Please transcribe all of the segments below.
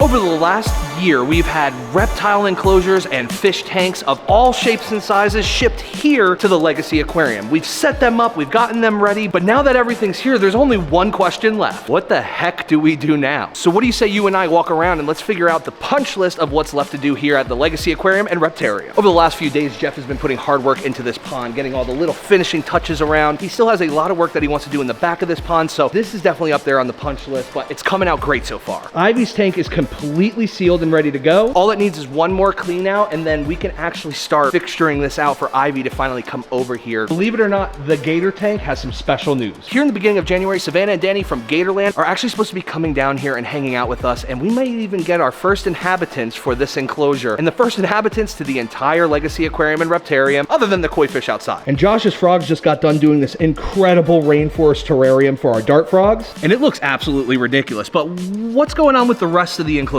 Over the last year, we've had reptile enclosures and fish tanks of all shapes and sizes shipped here to the Legacy Aquarium. We've set them up, we've gotten them ready, but now that everything's here, there's only one question left. What the heck do we do now? So what do you say you and I walk around and let's figure out the punch list of what's left to do here at the Legacy Aquarium and Reptarium. Over the last few days, Jeff has been putting hard work into this pond, getting all the little finishing touches around. He still has a lot of work that he wants to do in the back of this pond, so this is definitely up there on the punch list, but it's coming out great so far. Ivy's tank is completely sealed and ready to go. All it needs is one more clean out, and then we can actually start fixturing this out for Ivy to finally come over here. Believe it or not, the gator tank has some special news. Here in the beginning of January, Savannah and Danny from Gatorland are actually supposed to be coming down here and hanging out with us, and we might even get our first inhabitants for this enclosure, and the first inhabitants to the entire Legacy Aquarium and Reptarium, other than the koi fish outside. And Josh's frogs just got done doing this incredible rainforest terrarium for our dart frogs, and it looks absolutely ridiculous. But what's going on with the rest of the enclosures?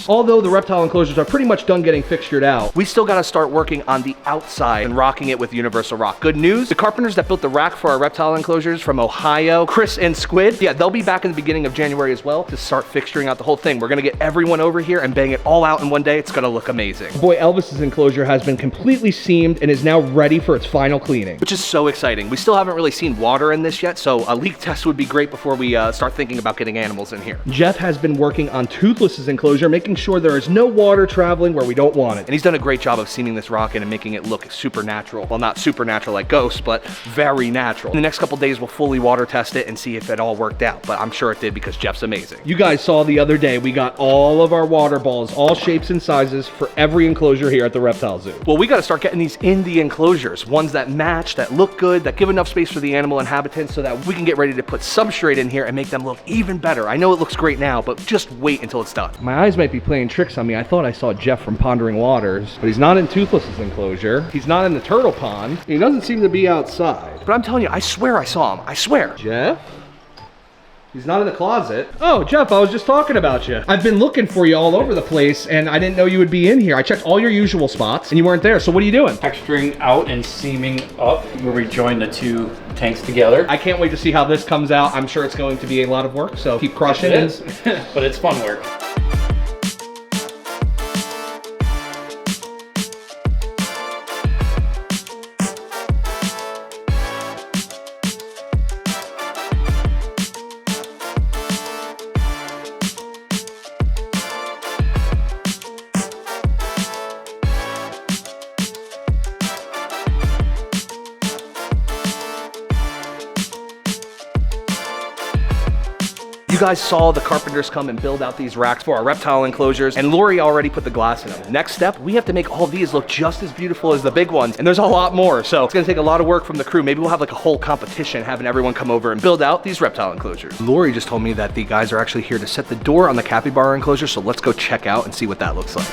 Although the reptile enclosures are pretty much done getting fixtured out, we still got to start working on the outside and rocking it with universal rock. Good news, the carpenters that built the rack for our reptile enclosures from Ohio, Chris and Squid, yeah, they'll be back in the beginning of January as well to start fixturing out the whole thing. We're gonna get everyone over here and bang it all out in one day. It's gonna look amazing. Boy, Elvis's enclosure has been completely seamed and is now ready for its final cleaning, which is so exciting. We still haven't really seen water in this yet, so a leak test would be great before we start thinking about getting animals in here. Jeff has been working on Toothless's enclosure, making sure there is no water traveling where we don't want it. And he's done a great job of seaming this rock in and making it look supernatural. Well, not supernatural like ghosts, but very natural. In the next couple days, we'll fully water test it and see if it all worked out, but I'm sure it did because Jeff's amazing. You guys saw the other day, we got all of our water balls, all shapes and sizes for every enclosure here at the Reptile Zoo. Well, we got to start getting these in the enclosures, ones that match, that look good, that give enough space for the animal inhabitants so that we can get ready to put substrate in here and make them look even better. I know it looks great now, but just wait until it's done. My eyes might be playing tricks on me. I thought I saw Jeff from Pondering Waters, but he's not in Toothless's enclosure. He's not in the turtle pond. He doesn't seem to be outside. But I'm telling you, I swear I saw him. I swear. Jeff? He's not in the closet. Oh, Jeff, I was just talking about you. I've been looking for you all over the place, and I didn't know you would be in here. I checked all your usual spots, and you weren't there. So what are you doing? Texturing out and seaming up where we join the two tanks together. I can't wait to see how this comes out. I'm sure it's going to be a lot of work, so keep crushing it. Yes, it is, but it's fun work. You guys saw the carpenters come and build out these racks for our reptile enclosures, and Lori already put the glass in them. Next step, we have to make all these look just as beautiful as the big ones, and there's a lot more, so it's gonna take a lot of work from the crew. Maybe we'll have like a whole competition having everyone come over and build out these reptile enclosures. Lori just told me that the guys are actually here to set the door on the capybara enclosure, so let's go check out and see what that looks like.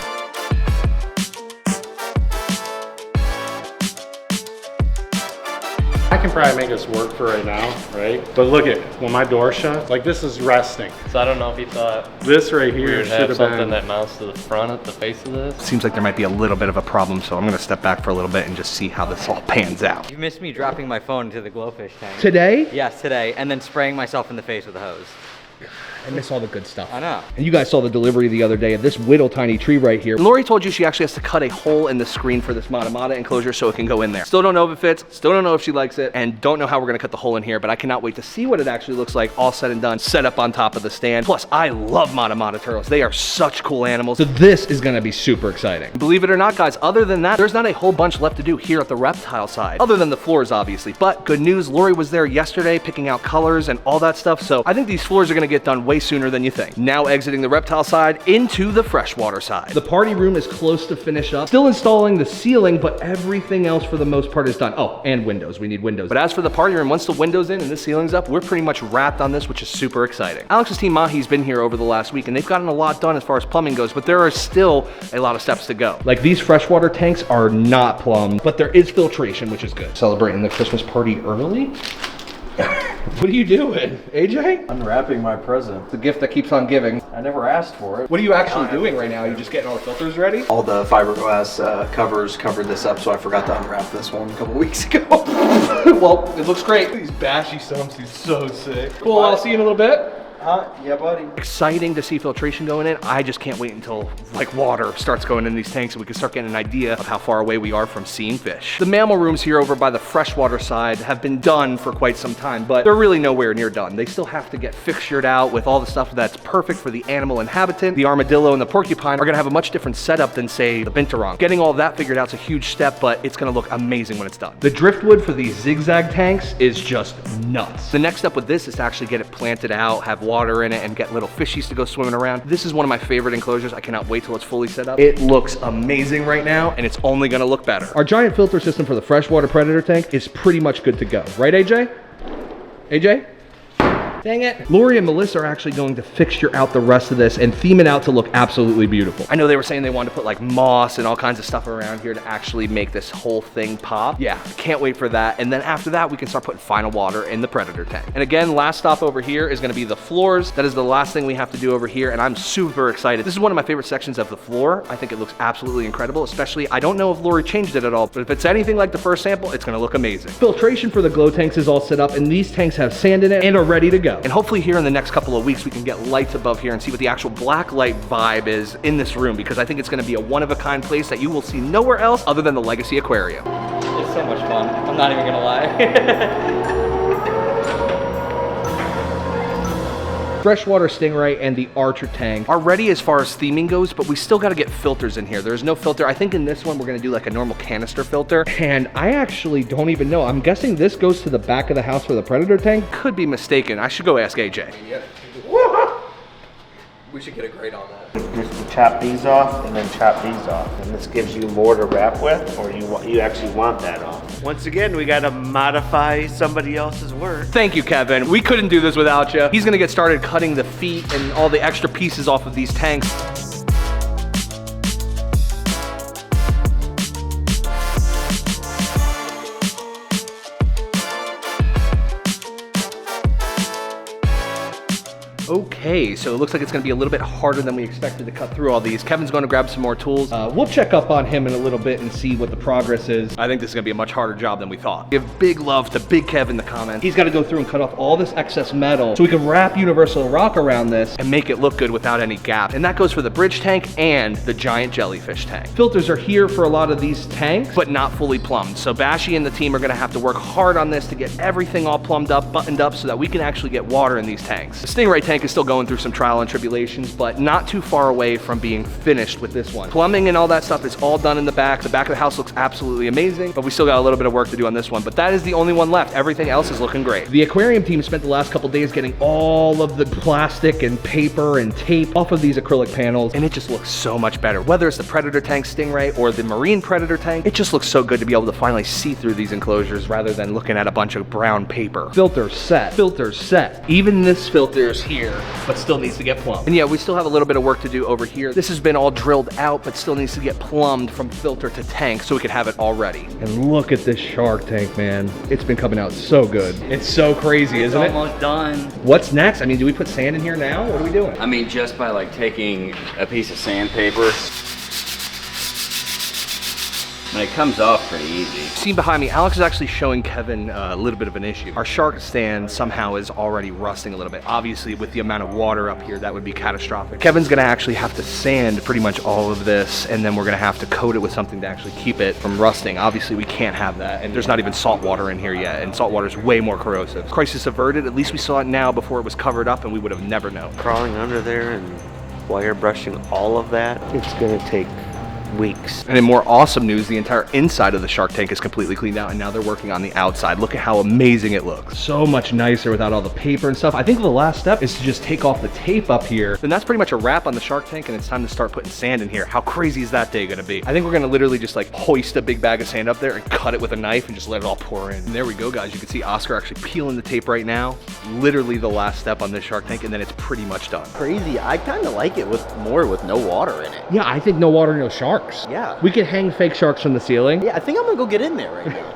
I can probably make this work for right now, right? But look at, when my door shuts, like this is resting. So I don't know if you thought this right here we would should have have something been. that mounts to the front at the face of this. Seems like there might be a little bit of a problem, so I'm gonna step back for a little bit and just see how this all pans out. You missed me dropping my phone into the glowfish tank. Today? Yes, today, and then spraying myself in the face with a hose. I miss all the good stuff. I know. And you guys saw the delivery the other day of this whittle tiny tree right here. Lori told you she actually has to cut a hole in the screen for this Matamata enclosure so it can go in there. Still don't know if it fits, still don't know if she likes it, and don't know how we're gonna cut the hole in here, but I cannot wait to see what it actually looks like all said and done, set up on top of the stand. Plus, I love Matamata turtles. They are such cool animals. So this is gonna be super exciting. Believe it or not, guys, other than that, there's not a whole bunch left to do here at the reptile side, other than the floors, obviously. But good news, Lori was there yesterday picking out colors and all that stuff, so I think these floors are gonna get done way sooner than you think. Now exiting the reptile side into the freshwater side. The party room is close to finish up. Still installing the ceiling, but everything else for the most part is done. Oh, and windows, we need windows. But as for the party room, once the window's in and the ceiling's up, we're pretty much wrapped on this, which is super exciting. Alex's team Mahi's been here over the last week and they've gotten a lot done as far as plumbing goes, but there are still a lot of steps to go. Like these freshwater tanks are not plumbed, but there is filtration, which is good. Celebrating the Christmas party early? What are you doing, AJ? Unwrapping my present. The gift that keeps on giving. I never asked for it. What are you actually doing right now? Are you just getting all the filters ready? All the fiberglass covers covered this up, so I forgot to unwrap this one a couple weeks ago. Well, it looks great. These bashy stumps, he's so sick. Cool, I'll see you in a little bit. Yeah, buddy. Exciting to see filtration going in. I just can't wait until like water starts going in these tanks and we can start getting an idea of how far away we are from seeing fish. The mammal rooms here over by the freshwater side have been done for quite some time, but they're really nowhere near done. They still have to get fixtured out with all the stuff that's perfect for the animal inhabitant. The armadillo and the porcupine are gonna have a much different setup than say the binturong. Getting all that figured out is a huge step, but it's gonna look amazing when it's done. The driftwood for these zigzag tanks is just nuts. The next step with this is to actually get it planted out, have water in it, and get little fishies to go swimming around. This is one of my favorite enclosures. I cannot wait till it's fully set up. It looks amazing right now, and it's only gonna look better. Our giant filter system for the freshwater predator tank is pretty much good to go. Right, AJ? AJ? Dang it. Lori and Melissa are actually going to fixture out the rest of this and theme it out to look absolutely beautiful. I know they were saying they wanted to put like moss and all kinds of stuff around here to actually make this whole thing pop. Yeah, can't wait for that. And then after that, we can start putting final water in the predator tank. And again, last stop over here is gonna be the floors. That is the last thing we have to do over here, and I'm super excited. This is one of my favorite sections of the floor. I think it looks absolutely incredible, especially, I don't know if Lori changed it at all, but if it's anything like the first sample, it's gonna look amazing. Filtration for the glow tanks is all set up, and these tanks have sand in it and are ready to go. And hopefully here in the next couple of weeks, we can get lights above here and see what the actual black light vibe is in this room, because I think it's gonna be a one-of-a-kind place that you will see nowhere else other than the Legacy Aquarium. It's so much fun. I'm not even gonna lie. Freshwater stingray and the archer tank are ready as far as theming goes, but we still got to get filters in here. There's no filter. I think in this one we're going to do like a normal canister filter, and I actually don't even know. I'm guessing this goes to the back of the house for the predator tank. Could be mistaken. I should go ask AJ. Yeah. We should get a grade on that. Just chop these off and then chop these off, and this gives you more to wrap with, or you actually want that off. Once again, we got to modify somebody else's work. Thank you, Kevin. We couldn't do this without you. He's gonna get started cutting the feet and all the extra pieces off of these tanks. Okay, so it looks like it's gonna be a little bit harder than we expected to cut through all these. Kevin's gonna grab some more tools. We'll check up on him in a little bit and see what the progress is. I think this is gonna be a much harder job than we thought. Give big love to Big Kev in the comments. He's gotta go through and cut off all this excess metal so we can wrap universal rock around this and make it look good without any gap. And that goes for the bridge tank and the giant jellyfish tank. Filters are here for a lot of these tanks, but not fully plumbed. So Bashy and the team are gonna have to work hard on this to get everything all plumbed up, buttoned up, so that we can actually get water in these tanks. The stingray tank is still going through some trial and tribulations, but not too far away from being finished with this one. Plumbing and all that stuff is all done in the back. The back of the house looks absolutely amazing, but we still got a little bit of work to do on this one. But that is the only one left. Everything else is looking great. The aquarium team spent the last couple days getting all of the plastic and paper and tape off of these acrylic panels, and it just looks so much better. Whether it's the predator tank stingray or the marine predator tank, it just looks so good to be able to finally see through these enclosures rather than looking at a bunch of brown paper. Filters set. Filters set. Even this filter's here, but still needs to get plumbed. And yeah, we still have a little bit of work to do over here. This has been all drilled out, but still needs to get plumbed from filter to tank so we can have it all ready. And look at this shark tank, man. It's been coming out so good. It's so crazy, isn't it? It's almost done. What's next? I mean, do we put sand in here now? What are we doing? I mean, just by like taking a piece of sandpaper, and it comes off pretty easy. See behind me, Alex is actually showing Kevin a little bit of an issue. Our shark stand somehow is already rusting a little bit. Obviously, with the amount of water up here, that would be catastrophic. Kevin's gonna actually have to sand pretty much all of this, and then we're gonna have to coat it with something to actually keep it from rusting. Obviously, we can't have that, and there's not even salt water in here yet, and salt water is way more corrosive. Crisis averted. At least we saw it now before it was covered up, and we would have never known. Crawling under there and wire brushing all of that, it's gonna take weeks. And in more awesome news, the entire inside of the shark tank is completely cleaned out, and now they're working on the outside. Look at how amazing it looks. So much nicer without all the paper and stuff. I think the last step is to just take off the tape up here. Then that's pretty much a wrap on the shark tank, and it's time to start putting sand in here. How crazy is that day gonna be? I think we're gonna literally just like hoist a big bag of sand up there and cut it with a knife and just let it all pour in. And there we go, guys. You can see Oscar actually peeling the tape right now. Literally the last step on this shark tank, and then it's pretty much done. Crazy. I kind of like it with no water in it. Yeah, I think no water, no sharks. Yeah. We could hang fake sharks from the ceiling. Yeah, I think I'm gonna go get in there right now.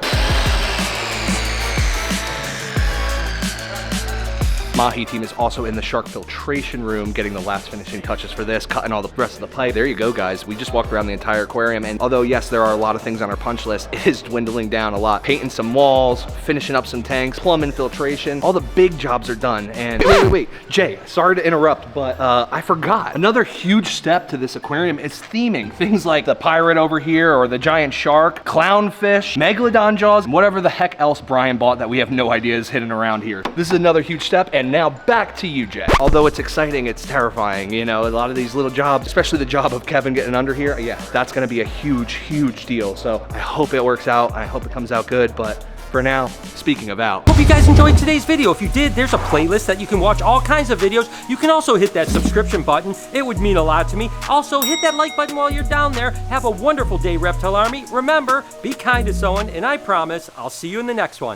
Mahi team is also in the shark filtration room, getting the last finishing touches for this, cutting all the rest of the pipe. There you go, guys. We just walked around the entire aquarium, and although yes, there are a lot of things on our punch list, it is dwindling down a lot. Painting some walls, finishing up some tanks, plumbing filtration, all the big jobs are done. And wait, Jay, sorry to interrupt, but I forgot. Another huge step to this aquarium is theming. Things like the pirate over here, or the giant shark, clownfish, megalodon jaws, whatever the heck else Brian bought that we have no idea is hidden around here. This is another huge step, and now back to you, Jay. Although it's exciting, it's terrifying. You know, a lot of these little jobs, especially the job of Kevin getting under here, yeah, that's gonna be a huge deal. So I hope it works out. I hope it comes out good, but for now, speaking of out. Hope you guys enjoyed today's video. If you did, there's a playlist that you can watch all kinds of videos. You can also hit that subscription button. It would mean a lot to me. Also, hit that like button while you're down there. Have a wonderful day, Reptile Army. Remember, be kind to someone, and I promise I'll see you in the next one.